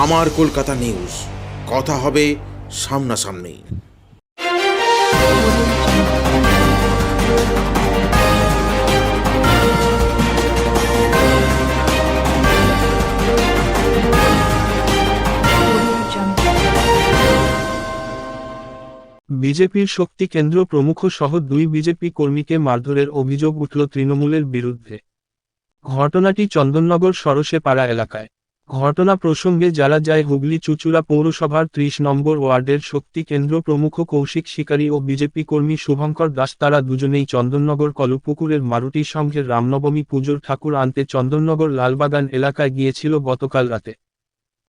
আমার কলকাতা নিউজ, কথা হবে সামনাসামনি। বিজেপির শক্তি কেন্দ্র প্রমুখ সহ 2 বিজেপি কর্মীকে মারধরের অভিযোগ উঠল তৃণমূলের বিরুদ্ধে। ঘটনাটি চন্দননগর সরসেপাড়া এলাকায়। ঘটনা প্রসঙ্গে জানা যায় হুগলি চুঁচুড়া পৌরসভার 30 নম্বর ওয়ার্ডের শক্তি কেন্দ্র প্রমুখ কৌশিক শিকারী ও বিজেপি কর্মী শুভঙ্কর দাস, তারা দুজনেই চন্দননগর কলপুকুরের মারুতি সংঘের রামনবমী পুজোর ঠাকুর আনতে চন্দননগর লালবাগান এলাকায় গিয়েছিল গতকাল রাতে।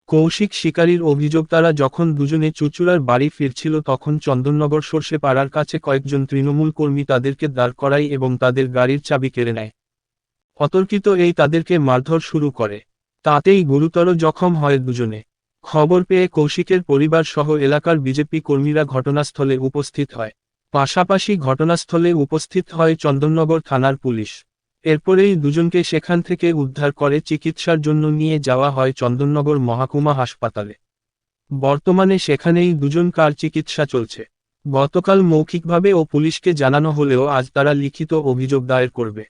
কৌশিক শিকারীর অভিযোগ, তারা যখন দুজনে চুঁচুড়ার বাড়ি ফিরছিল তখন চন্দননগর সরষেপাড়ার কাছে কয়েকজন তৃণমূল কর্মী তাদেরকে দাঁড় করায় এবং তাদের গাড়ির চাবি কেড়ে নেয়। অতর্কিত এই তাদেরকে মারধর শুরু করে, তাতেই গুরুতর জখম হয় দুজনে। খবর পেয়ে কৌশিকের পরিবার সহ এলাকার বিজেপি কর্মীরা ঘটনাস্থলে উপস্থিত হয়। পাশাপাশি ঘটনাস্থলে উপস্থিত হয় চন্দননগর থানার পুলিশ। এরপরেই দুজনকে সেখান থেকে উদ্ধার করে চিকিৎসার জন্য নিয়ে যাওয়া হয় চন্দননগর মহকুমা হাসপাতালে। বর্তমানে সেখানেই দুজনকার চিকিৎসা চলছে। গতকাল মৌখিকভাবে ও পুলিশকে জানানো হলেও আজ তারা লিখিত অভিযোগ দায়ের করবে।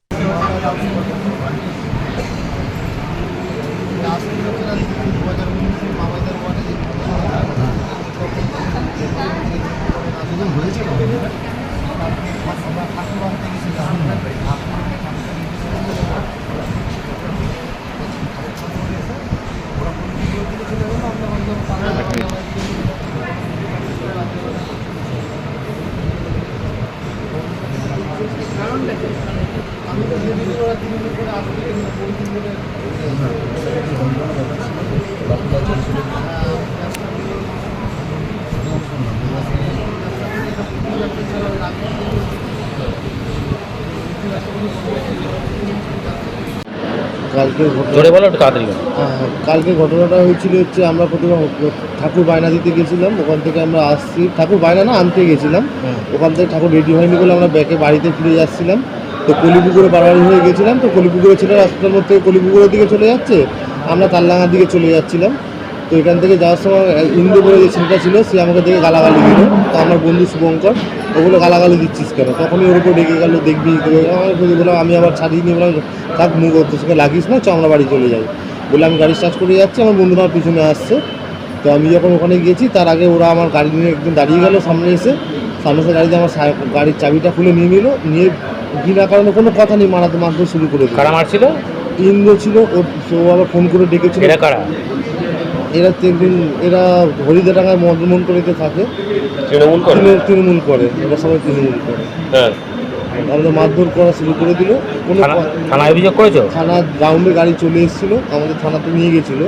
কালকে ঘটনাটা হয়েছিল হচ্ছে, আমরা প্রথমে ঠাকুর বায়না দিতে গেছিলাম, ওখান থেকে আমরা আসছি, ঠাকুর বায়না না আনতে গেছিলাম, ওখান থেকে ঠাকুর রেডি হয়নি বলে আমরা ব্যাকে বাড়িতে ফিরে যাচ্ছিলাম। তো কলিপুকুরে বাড়াবাড়ি হয়ে গেছিলাম, তো কলিপুকুরে ছেলে রাস্তার মধ্যে কলিপুকুরের দিকে চলে যাচ্ছে, আমরা তালডাঙ্গার দিকে চলে যাচ্ছিলাম। তো এখান থেকে যাওয়ার সময় ইন্দু বলে যে ছেলেটা ছিল, সে আমাকে দেখে গালাগালি দিল। তো আমার বন্ধু শুভঙ্কর ওগুলো গালাগালি দিচ্ছিস কেন, তখনই ওর উপর ডেকে গেলো, দেখবি বললাম, আমি আবার ছাড়িয়ে নিয়ে বললাম থাক, মুখ তোর সঙ্গে লাগিস না, চ আমরা বাড়ি চলে যাই বলে আমি গাড়ি স্টার্ট করে যাচ্ছি, আমার বন্ধুরা আমার পিছনে আসছে। তো আমি যখন ওখানে গেছি তার আগে ওরা আমার গাড়ি নিয়ে একদম দাঁড়িয়ে গেল সামনে এসে গাড়িতে আমার গাড়ির চাবিটা খুলে নিয়ে নিল, নিয়ে বিনা কারণে কোনো কথা নেই মারধর শুরু করে দিল। কারা মারছিল? ইন্দ্র ছিল, ও আবার ফোন করে ডেকেছিল। এরা হরিদাডাঙ্গায় মদমন করিতে থাকে, তৃণমূল করে, এরা সবাই তৃণমূল করে। আমাদের মারধর করা শুরু করে দিল। কোনো থানায় অভিযোগ করেছো? থানার গ্রাউন্ডে গাড়ি চলে এসেছিলো, আমাদের থানাতে নিয়ে গেছিলো,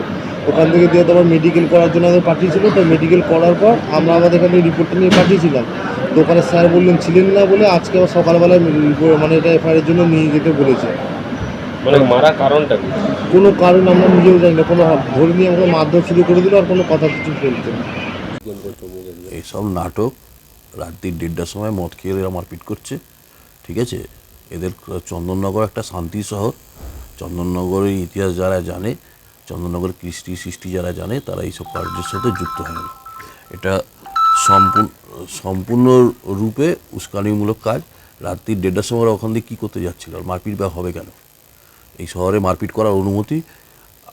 ওখান থেকে দিয়ে আবার মেডিকেল করার জন্য আমাদের পাঠিয়েছিল। তো মেডিকেল করার পর আমরা আমাদের এখানে রিপোর্টটা নিয়ে পাঠিয়েছিলাম। তো ওখানে স্যার বললেন ছিলেন না বলে আজকে আবার সকালবেলায় মানে এটা এফআইআরের জন্য নিয়ে যেতে বলেছে। মানে মারা কারণটা কি? কোনো কারণ আমরা নিজেও জানি না, কোনো ধরে নিয়ে আমাকে মারধর শুরু করে দিল, আর কোনো কথা কিছু বলতে না। এইসব নাটক, রাত্রি 1:30টার সময় মদ খেয়ে এরা মারপিট করছে, ঠিক আছে? এদের চন্দননগর একটা শান্তি শহর, চন্দননগরের ইতিহাস যারা জানে, চন্দননগর সৃষ্টি যারা জানে, তারা এইসব কার্যের সাথে যুক্ত হয় না। এটা সম্পূর্ণ রূপে উস্কানিমূলক কাজ। রাত্রি 1:30টার সময় ওখান দিয়ে কী করতে যাচ্ছিল, আর মারপিট বা হবে কেন? এই শহরে মারপিট করার অনুমতি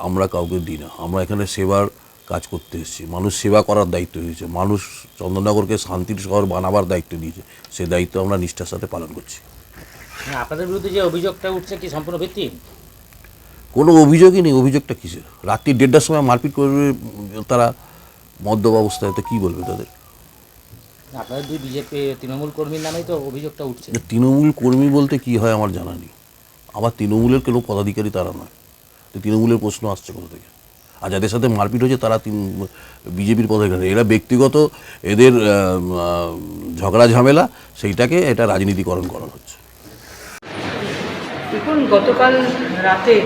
আমরা কাউকে দিই না। আমরা এখানে সেবার কাজ করতে এসেছি, মানুষ সেবা করার দায়িত্ব দিয়েছে, মানুষ চন্দননগরকে শান্তির শহর বানাবার দায়িত্ব দিয়েছে, সেই দায়িত্ব আমরা নিষ্ঠার সাথে পালন করছি। আপনাদের বিরুদ্ধে যে অভিযোগটা উঠছে কি সম্পূর্ণ ভিত্তিহীন? কোনো অভিযোগই নেই। অভিযোগটা কিসের? রাত্রি 1:30টার সময় মারপিট করবে তারা মদ্যপ অবস্থায়, তো কী বলবে তাদের? আপনাদের 2 বিজেপি তৃণমূল কর্মীর নামেই তো অভিযোগটা উঠছে। তৃণমূল কর্মী বলতে কি হয় আমার জানা নেই। আবার তৃণমূলের কোনো পদাধিকারী তারা নয়, তো তৃণমূলের প্রশ্ন আসছে কোথা থেকে? আর যাদের সাথে মারপিট হয়েছে তারা বিজেপির পদাধিকারী। এরা ব্যক্তিগত এদের ঝগড়া ঝামেলা, সেইটাকে এটা রাজনীতিকরণ করা হচ্ছে। দেখুন, গতকাল রাতে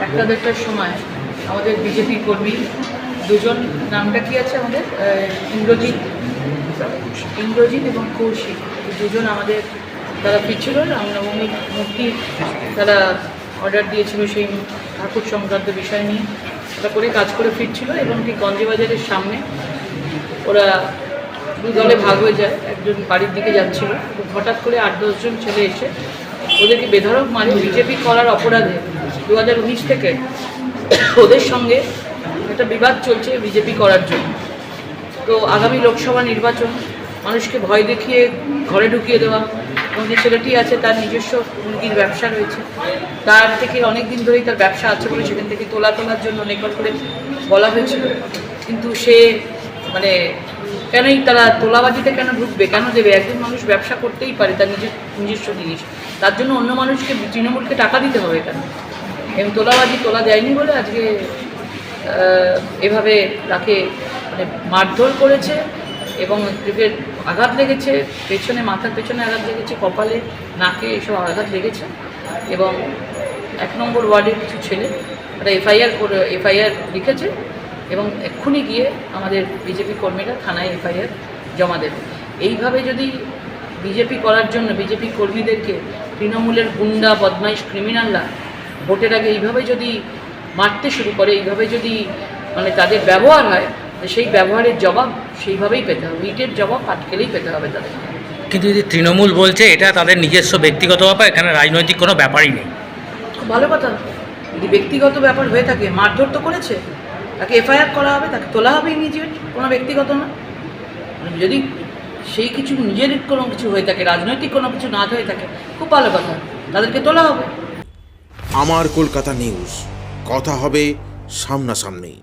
1-1:30টার সময় আমাদের বিজেপি কর্মী দুজন, নামটা কি আছে আমাদের, ইন্দ্রজিৎ এবং কৌশিক, দুজন আমাদের, তারা ফিরছিল রামনবমীর মূর্তি, তারা অর্ডার দিয়েছিল সেই ঠাকুর সংক্রান্ত বিষয় নিয়ে। ওটা করে কাজ করে ফিরছিল এবং ঠিক গঞ্জে বাজারের সামনে ওরা দুই দলে ভাগ হয়ে যায়। একজন বাড়ির দিকে যাচ্ছিল, হঠাৎ করে 8-10 জন ছেলে এসে ওদেরকে বেধড়ক মারে। বিজেপি করার অপরাধে 2019 থেকে ওদের সঙ্গে একটা বিবাদ চলছে বিজেপি করার জন্য। তো আগামী লোকসভা নির্বাচন, মানুষকে ভয় দেখিয়ে ঘরে ঢুকিয়ে দেওয়া, এবং যে ছেলেটি আছে তার নিজস্ব মুরগির ব্যবসা রয়েছে, তার থেকে অনেক দিন ধরেই তার ব্যবসা আছে বলে সেখান থেকে তোলার জন্য রেকর্ড করে বলা হয়েছিল। কিন্তু সে মানে কেনই তারা তোলাবাজিতে কেন ঢুকবে, কেন দেবে? একজন মানুষ ব্যবসা করতেই পারে তার নিজস্ব জিনিস, তার জন্য অন্য মানুষকে তৃণমূলকে টাকা দিতে হবে কেন? এবং তোলা দেয়নি বলে আজকে এভাবে তাকে মানে মারধর করেছে এবং পেটের আঘাত লেগেছে, পেছনে মাথার পেছনে আঘাত লেগেছে, কপালে নাকে এসব আঘাত লেগেছে। এবং 1 নম্বর ওয়ার্ডের কিছু ছেলে তারা এফআইআর লিখেছে এবং এক্ষুনি গিয়ে আমাদের বিজেপি কর্মীরা থানায় এফআইআর জমা দেবে। এইভাবে যদি বিজেপি করার জন্য বিজেপি কর্মীদেরকে তৃণমূলের গুন্ডা বদমাইশ ক্রিমিনালরা ভোটের আগে এইভাবে যদি মারতে শুরু করে, এইভাবে যদি মানে তাদের ব্যবহার হয়, সেই ব্যবহারের জবাব সেইভাবেই পেতে হবে। ইটের জবাব আটকেলেই পেতে হবে তাদের। কিন্তু যদি তৃণমূল বলছে এটা তাদের নিজস্ব ব্যক্তিগত ব্যাপার, এখানে রাজনৈতিক কোনো ব্যাপারই নেই। খুব ভালো কথা। যদি ব্যক্তিগত ব্যাপার হয়ে থাকে, মারধর তো করেছে, তাকে এফআইআর করা হবে, তাকে তোলা হবে ইমিডিয়েট, কোনো ব্যক্তিগত না। যদি সেই কিছু নিজের কোনো কিছু হয়ে থাকে, রাজনৈতিক কোনো কিছু না হয়ে থাকে, খুব ভালো কথা, তাদেরকে তোলা হবে। আমার কলকাতা নিউজ, কথা হবে সামনাসামনি।